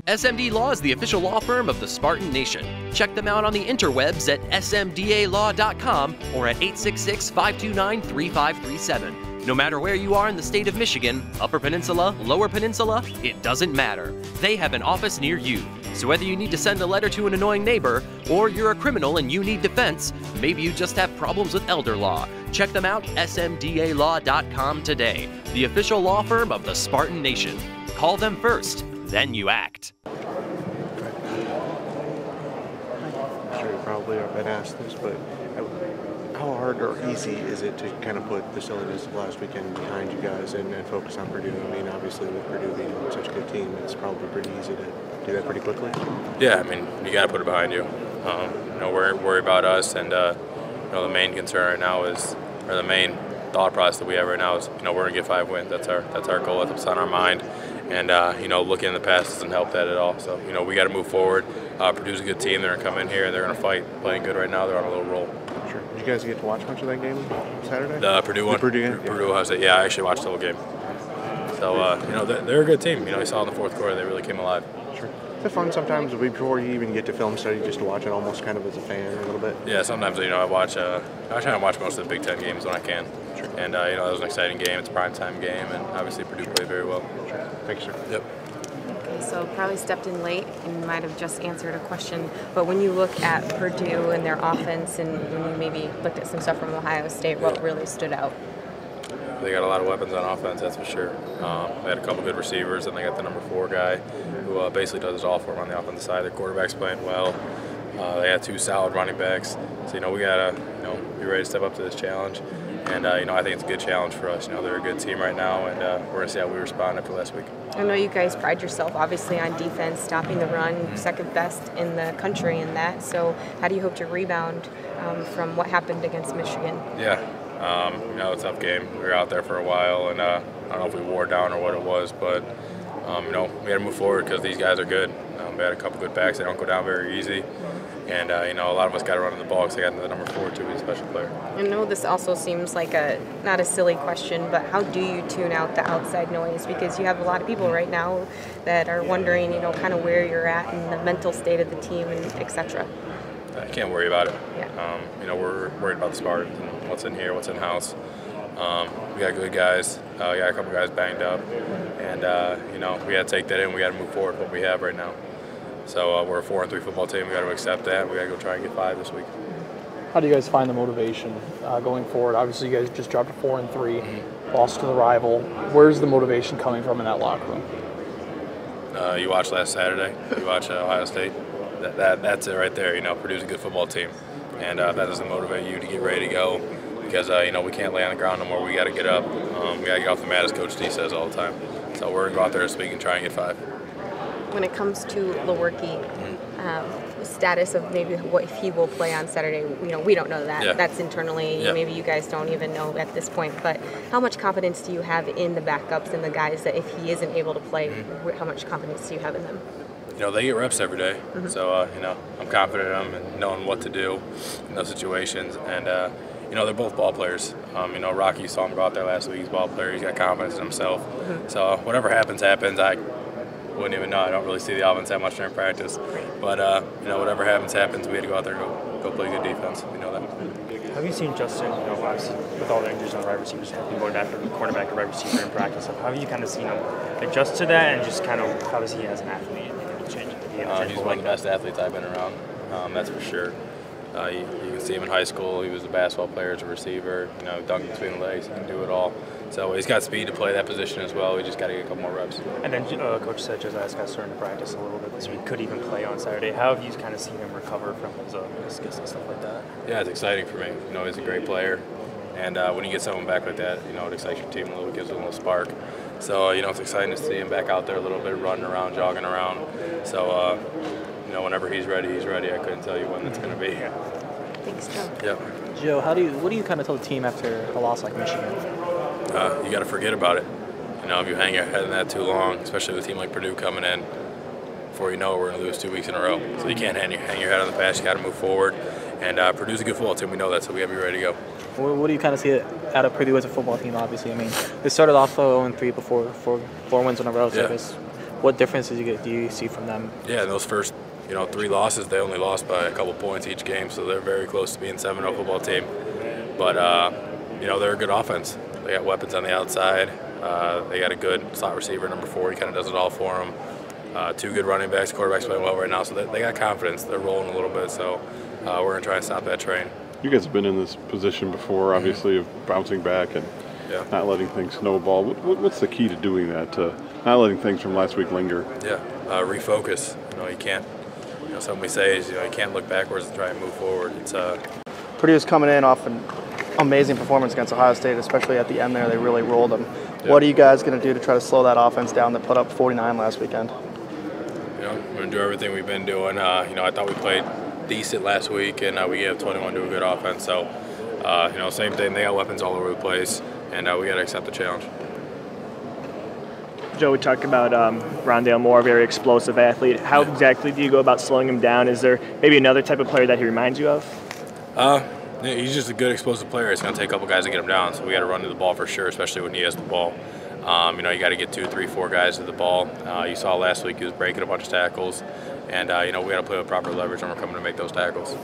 SMD Law is the official law firm of the Spartan Nation. Check them out on the interwebs at smdalaw.com or at 866-529-3537. No matter where you are in the state of Michigan, Upper Peninsula, Lower Peninsula, it doesn't matter. They have an office near you. So whether you need to send a letter to an annoying neighbor, or you're a criminal and you need defense, maybe you just have problems with elder law, check them out, smdalaw.com today. The official law firm of the Spartan Nation. Call them first, then you act. I'm sure you probably have been asked this, but how hard or easy is it to kind of put facilities last weekend behind you guys and focus on Purdue? I mean, obviously with Purdue being such a good team, it's probably pretty easy to do that pretty quickly. Yeah, I mean, you got to put it behind you. Worry about us, and the main concern right now is, or the main thought process that we have right now is, we're going to get 5 wins. That's our goal. That's what's on our mind. And, looking in the past doesn't help that at all. So, we got to move forward. Purdue's a good team. They're going to come in here and they're going to fight. Playing good right now. They're on a little roll. Sure. Did you guys get to watch much of that game Saturday? The Purdue one? Purdue game? Purdue, yeah, I actually watched the whole game. So, they're a good team. You saw in the fourth quarter they really came alive. Sure. Is it fun sometimes before you even get to film study just to watch it almost kind of as a fan a little bit? Yeah, sometimes, I try to watch most of the Big Ten games when I can. Sure. And, it was an exciting game. It's a primetime game, and obviously Purdue played very well. Sure. Thank you, sir. Yep. Okay, so probably stepped in late and might have just answered a question, but when you look at Purdue and their offense and when you maybe looked at some stuff from Ohio State, what really stood out? They got a lot of weapons on offense, that's for sure. They had a couple good receivers, and they got the number 4 guy who basically does it all for them on the offensive side. Their quarterback's playing well. They had 2 solid running backs. So, we got to, be ready to step up to this challenge. And, I think it's a good challenge for us. They're a good team right now, and we're going to see how we respond after last week. I know you guys pride yourself, obviously, on defense, stopping the run, second best in the country in that. So how do you hope to rebound from what happened against Michigan? Yeah, it's a tough game. We were out there for a while, and I don't know if we wore down or what it was, but, we got to move forward because these guys are good. We had a couple good backs. They don't go down very easy. And, a lot of us got to run in the ball because they got the number 4 to be a special player. I know this also seems like not a silly question, but how do you tune out the outside noise? Because you have a lot of people right now that are wondering, kind of where you're at in the mental state of the team, and et cetera. I can't worry about it. Yeah. We're worried about the Spartans and what's in here, what's in house. We got good guys. We got a couple guys banged up. And, we got to take that in. We got to move forward with what we have right now. So we're a 4-3 football team. We got to accept that. We got to go try and get 5 this week. How do you guys find the motivation going forward? Obviously, you guys just dropped a 4-3, lost to the rival. Where's the motivation coming from in that locker room? You watched last Saturday. You watched Ohio State. That's it right there. Purdue's a good football team, and that doesn't motivate you to get ready to go because we can't lay on the ground no more. We got to get up. We got to get off the mat, as Coach D says all the time. So we're gonna go out there this week and try and get 5. When it comes to Lewerke, status of maybe what if he will play on Saturday, we don't know that. Yeah. That's internally. Yeah. Maybe you guys don't even know at this point. But how much confidence do you have in the backups and the guys that if he isn't able to play, how much confidence do you have in them? They get reps every day. So, I'm confident in them and knowing what to do in those situations. And, they're both ball players. Rocky, you saw him go out there last week. He's a ball player. He's got confidence in himself. So whatever happens. I wouldn't even know. I don't really see the offense that much during practice. But, whatever happens. We had to go out there and go play good defense. We know that. Have you seen Justin, obviously with all the injuries on the wide receivers, have been going after the cornerback and wide receiver in practice? How have you kind of seen him adjust to that, and just kind of how is he as an athlete? He's one of the best athletes I've been around. That's for sure. You can see him in high school. He was a basketball player as a receiver. Dunking between the legs. He can do it all. So he's got speed to play that position as well. We just got to get a couple more reps. And then Coach said Josiah's got starting to practice a little bit this week. Could even play on Saturday. How have you kind of seen him recover from his meniscus and stuff like that? Yeah, it's exciting for me. He's a great player. And when you get someone back like that, it excites your team a little, gives it a little spark. So, it's exciting to see him back out there a little bit, running around, jogging around. So, whenever he's ready, he's ready. I couldn't tell you when it's going to be. Thanks, Joe. Yeah. Joe, what do you kind of tell the team after a loss like Michigan? You got to forget about it. If you hang your head in that too long, especially with a team like Purdue coming in, before you know it, we're going to lose 2 weeks in a row. So you can't hang your head on the past. You got to move forward. And Purdue's a good football team. We know that, so we got to be ready to go. What do you kind of see out of Purdue as a football team, obviously? I mean, they started off 0-3 before four wins in a row, so yeah. it's What differences do you see from them? Yeah, those first 3 losses, they only lost by a couple points each game, so they're very close to being 7-0 football team. But they're a good offense. They got weapons on the outside. They got a good slot receiver, number 4. He kind of does it all for them. 2 good running backs. Quarterback's playing well right now, so they got confidence. They're rolling a little bit, so we're going to try and stop that train. You guys have been in this position before, obviously, of bouncing back and not letting things snowball. What's the key to doing that, to not letting things from last week linger? Yeah, refocus. You can't. Something we say is you can't look backwards and try and move forward. It's Purdue's coming in off an amazing performance against Ohio State, especially at the end there. They really rolled them. Yeah. What are you guys going to do to try to slow that offense down that put up 49 last weekend? We're going to do everything we've been doing. I thought we played decent last week, and we gave 21 to a good offense. So, same thing. They got weapons all over the place, and we got to accept the challenge. Joe, we talked about Rondale Moore, a very explosive athlete. How exactly do you go about slowing him down? Is there maybe another type of player that he reminds you of? He's just a good explosive player. It's going to take a couple guys to get him down, so we got to run to the ball for sure, especially when he has the ball. You got to get 2, 3, 4 guys to the ball. You saw last week he was breaking a bunch of tackles, and we got to play with proper leverage when we're coming to make those tackles.